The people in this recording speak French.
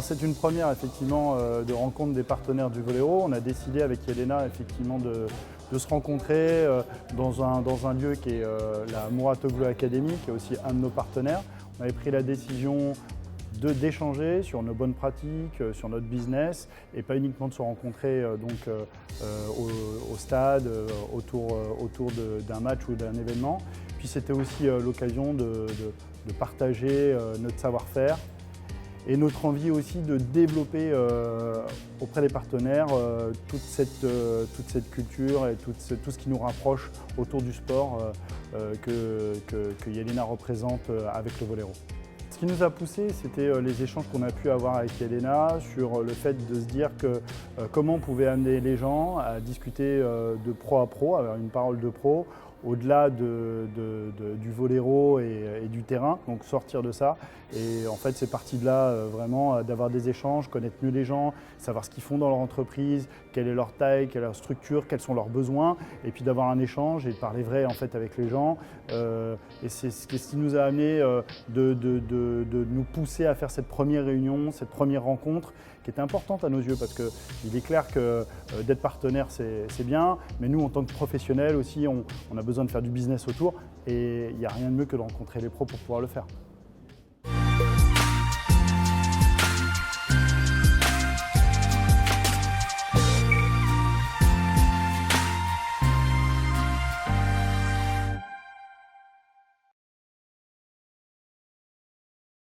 Alors c'est une première effectivement de rencontre des partenaires du Voléro. On a décidé avec Yelena effectivement de se rencontrer dans un lieu qui est la Mouratoglou Academy, qui est aussi un de nos partenaires. On avait pris la décision d'échanger sur nos bonnes pratiques, sur notre business, et pas uniquement de se rencontrer au stade, autour d'un match ou d'un événement. Puis c'était aussi l'occasion de partager notre savoir-faire et notre envie aussi de développer auprès des partenaires toute cette culture et tout ce qui nous rapproche autour du sport que Yelena représente avec le Voléro. Ce qui nous a poussé, c'était les échanges qu'on a pu avoir avec Yelena sur le fait de se dire que comment on pouvait amener les gens à discuter de pro à pro, avoir une parole de pro, au-delà du Voléro et du terrain, donc sortir de ça. Et en fait, c'est parti de là vraiment d'avoir des échanges, connaître mieux les gens, savoir ce qu'ils font dans leur entreprise, quelle est leur taille, quelle est leur structure, quels sont leurs besoins, et puis d'avoir un échange et de parler vrai en fait avec les gens. Et c'est ce qui nous a amené de nous pousser à faire cette première réunion, cette première rencontre, qui était importante à nos yeux parce qu'il est clair que d'être partenaire c'est bien, mais nous en tant que professionnels aussi on a besoin de faire du business autour et il n'y a rien de mieux que de rencontrer les pros pour pouvoir le faire.